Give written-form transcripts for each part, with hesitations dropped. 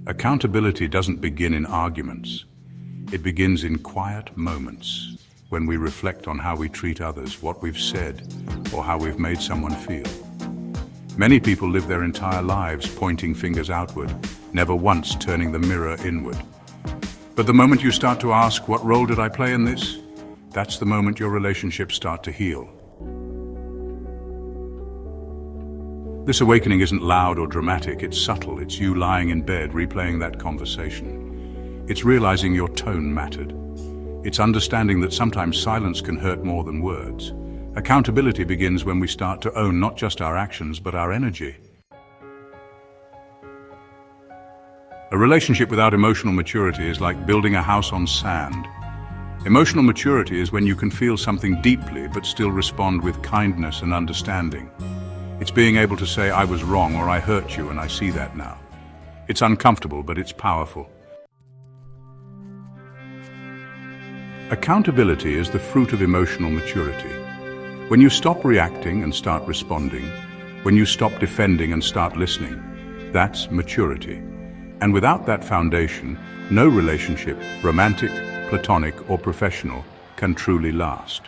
Accountability doesn't begin in arguments. It begins in quiet moments, when we reflect on how we treat others, what we've said, or how we've made someone feel. Many people live their entire lives pointing fingers outward, never once turning the mirror inward. But the moment you start to ask, what role did I play in this? That's the moment your relationships start to heal. This awakening isn't loud or dramatic, it's subtle. It's you lying in bed replaying that conversation. It's realizing your tone mattered. It's understanding that sometimes silence can hurt more than words. Accountability begins when we start to own not just our actions, but our energy. A relationship without emotional maturity is like building a house on sand. Emotional maturity is when you can feel something deeply, but still respond with kindness and understanding. It's being able to say, I was wrong, or I hurt you, and I see that now. It's uncomfortable, but it's powerful. Accountability is the fruit of emotional maturity. When you stop reacting and start responding, when you stop defending and start listening, that's maturity. And without that foundation, no relationship, romantic, platonic, or professional, can truly last.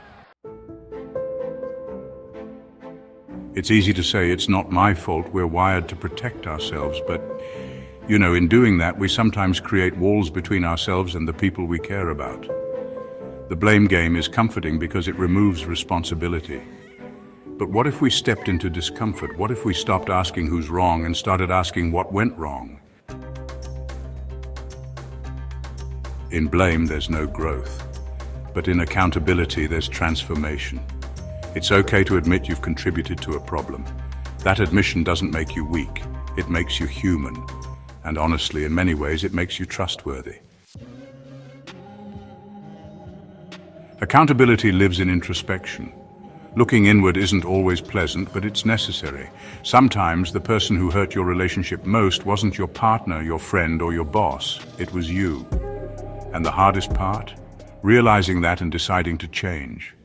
It's easy to say, it's not my fault, we're wired to protect ourselves, but, in doing that, we sometimes create walls between ourselves and the people we care about. The blame game is comforting because it removes responsibility. But what if we stepped into discomfort? What if we stopped asking who's wrong and started asking what went wrong? In blame, there's no growth. But in accountability, there's transformation. It's okay to admit you've contributed to a problem. That admission doesn't make you weak. It makes you human. And honestly, in many ways, it makes you trustworthy. Accountability lives in introspection. Looking inward isn't always pleasant, but it's necessary. Sometimes the person who hurt your relationship most wasn't your partner, your friend, or your boss. It was you. And the hardest part? Realizing that and deciding to change.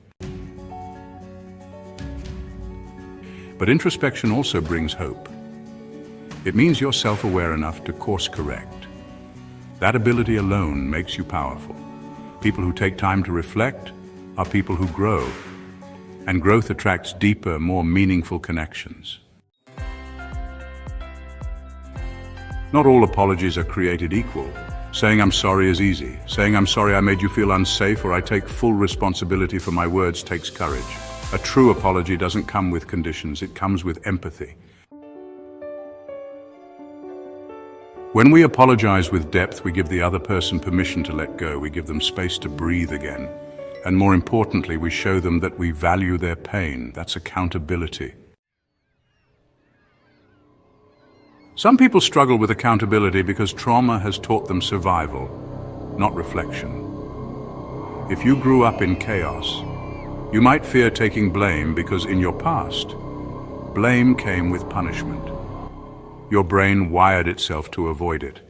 But introspection also brings hope. It means you're self-aware enough to course correct. That ability alone makes you powerful. People who take time to reflect are people who grow. And growth attracts deeper, more meaningful connections. Not all apologies are created equal. Saying I'm sorry is easy. Saying I'm sorry I made you feel unsafe, or I take full responsibility for my words, takes courage. A true apology doesn't come with conditions, it comes with empathy. When we apologize with depth, we give the other person permission to let go. We give them space to breathe again. And more importantly, we show them that we value their pain. That's accountability. Some people struggle with accountability because trauma has taught them survival, not reflection. If you grew up in chaos, you might fear taking blame because in your past, blame came with punishment. Your brain wired itself to avoid it.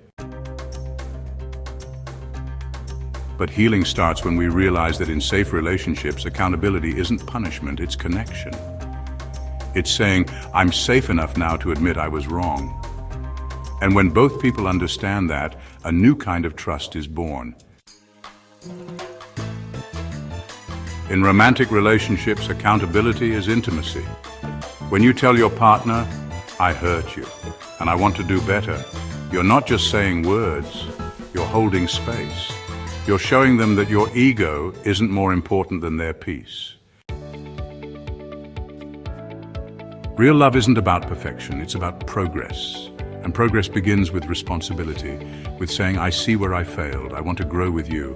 But healing starts when we realize that in safe relationships, accountability isn't punishment, it's connection. It's saying, I'm safe enough now to admit I was wrong. And when both people understand that, a new kind of trust is born. In romantic relationships, accountability is intimacy. When you tell your partner, I hurt you, and I want to do better, you're not just saying words, you're holding space. You're showing them that your ego isn't more important than their peace. Real love isn't about perfection, it's about progress. And progress begins with responsibility, with saying, I see where I failed, I want to grow with you.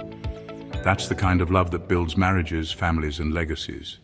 That's the kind of love that builds marriages, families, and legacies.